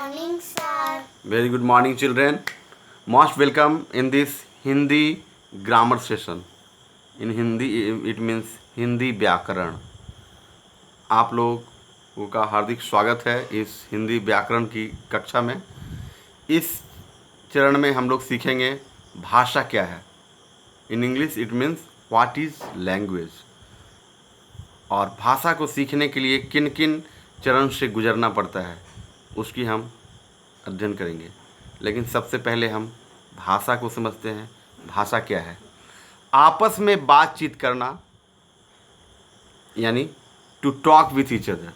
morning, sir. Very good morning, children. Most welcome in this Hindi grammar session. In Hindi, it means Hindi व्याकरण. आप लोगों का हार्दिक स्वागत है इस हिंदी व्याकरण की कक्षा में. इस चरण में हम लोग सीखेंगे भाषा क्या है. In English it means what is language. और भाषा को सीखने के लिए किन किन चरण से गुजरना पड़ता है उसकी हम अध्ययन करेंगे. लेकिन सबसे पहले हम भाषा को समझते हैं. भाषा क्या है? आपस में बातचीत करना, यानी to talk with each other.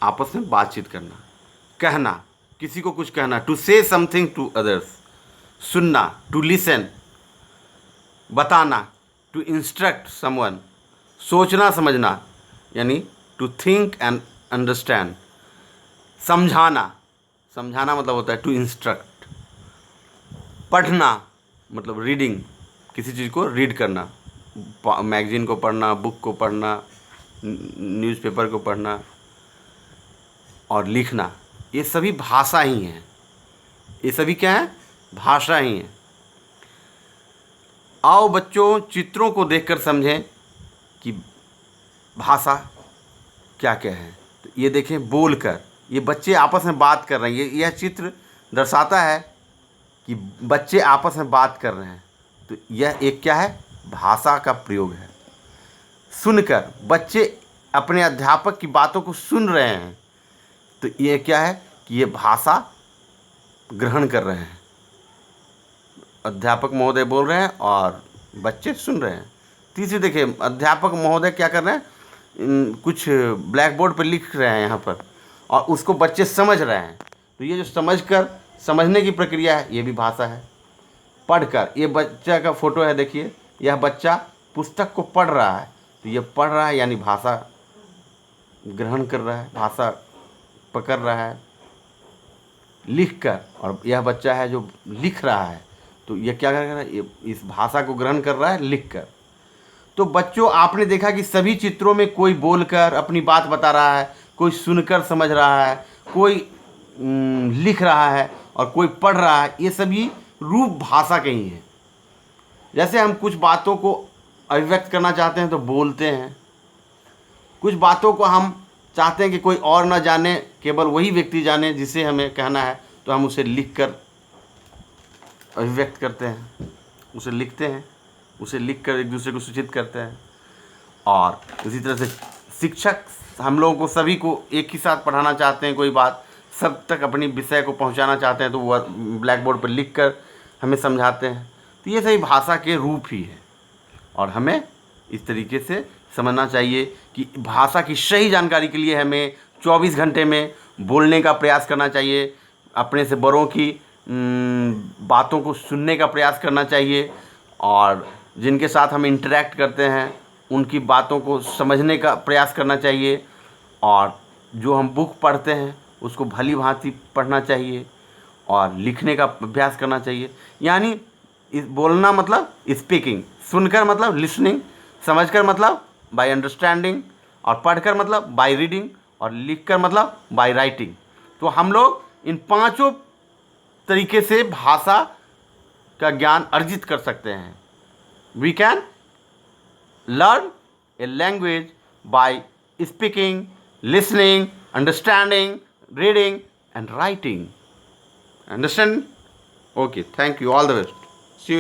आपस में बातचीत करना. कहना, किसी को कुछ कहना, to say something to others. सुनना, टू लिसन. बताना, टू इंस्ट्रक्ट समवन. सोचना समझना, यानी टू थिंक एंड अंडरस्टैंड. समझाना, समझाना मतलब होता है टू इंस्ट्रक्ट. पढ़ना मतलब रीडिंग, किसी चीज़ को रीड करना. मैगज़ीन को पढ़ना, बुक को पढ़ना, न्यूज़पेपर को पढ़ना. और लिखना, ये सभी भाषा ही हैं. ये सभी क्या है? भाषा ही है. आओ बच्चों, चित्रों को देखकर समझें कि भाषा क्या क्या है. तो ये देखें, बोलकर, ये बच्चे आपस में बात कर रहे हैं. यह चित्र दर्शाता है कि बच्चे आपस में बात कर रहे हैं. तो यह एक क्या है? भाषा का प्रयोग है. सुनकर, बच्चे अपने अध्यापक की बातों को सुन रहे हैं. तो ये क्या है कि ये भाषा ग्रहण कर रहे हैं. अध्यापक महोदय बोल रहे हैं और बच्चे सुन रहे हैं. तीसरी देखिए, अध्यापक महोदय क्या कर रहे हैं? कुछ ब्लैक बोर्ड पर लिख रहे हैं यहाँ पर, और उसको बच्चे समझ रहे हैं. तो ये जो समझने की प्रक्रिया है, ये भी भाषा है. पढ़कर, ये बच्चा का फोटो है, देखिए, यह बच्चा पुस्तक को पढ़ रहा है. तो ये पढ़ रहा है यानी भाषा ग्रहण कर रहा है, भाषा पकड़ रहा है. लिखकर, और यह बच्चा है जो लिख रहा है. तो ये क्या कर रहा है? ये इस भाषा को ग्रहण कर रहा है लिखकर. तो बच्चों, आपने देखा कि सभी चित्रों में कोई बोलकर अपनी बात बता रहा है, कोई सुनकर समझ रहा है, कोई लिख रहा है और कोई पढ़ रहा है. ये सभी रूप भाषा के ही हैं. जैसे हम कुछ बातों को अभिव्यक्त करना चाहते हैं तो बोलते हैं. कुछ बातों को हम चाहते हैं कि कोई और ना जाने, केवल वही व्यक्ति जाने जिसे हमें कहना है, तो हम उसे लिखकर अभिव्यक्त करते हैं, उसे लिखते हैं, उसे लिखकर एक दूसरे को सूचित करते हैं. और इसी तरह से शिक्षक हम लोगों को सभी को एक ही साथ पढ़ाना चाहते हैं. कोई बात सब तक अपनी विषय को पहुंचाना चाहते हैं, तो वह ब्लैक बोर्ड पर लिखकर हमें समझाते हैं. तो ये सभी भाषा के रूप ही है. और हमें इस तरीके से समझना चाहिए कि भाषा की सही जानकारी के लिए हमें 24 घंटे में बोलने का प्रयास करना चाहिए. अपने से बड़ों की बातों को सुनने का प्रयास करना चाहिए. और जिनके साथ हम इंटरेक्ट करते हैं उनकी बातों को समझने का प्रयास करना चाहिए. और जो हम बुक पढ़ते हैं उसको भली भांति पढ़ना चाहिए और लिखने का अभ्यास करना चाहिए. यानी बोलना मतलब स्पीकिंग, सुनकर मतलब लिसनिंग, समझकर मतलब बाय अंडरस्टैंडिंग, और पढ़कर मतलब बाय रीडिंग, और लिखकर मतलब बाय राइटिंग. तो हम लोग इन पांचों तरीके से भाषा का ज्ञान अर्जित कर सकते हैं. We can learn a language by speaking, listening, understanding, reading and writing. Understand? Okay, thank you. All the best. See you.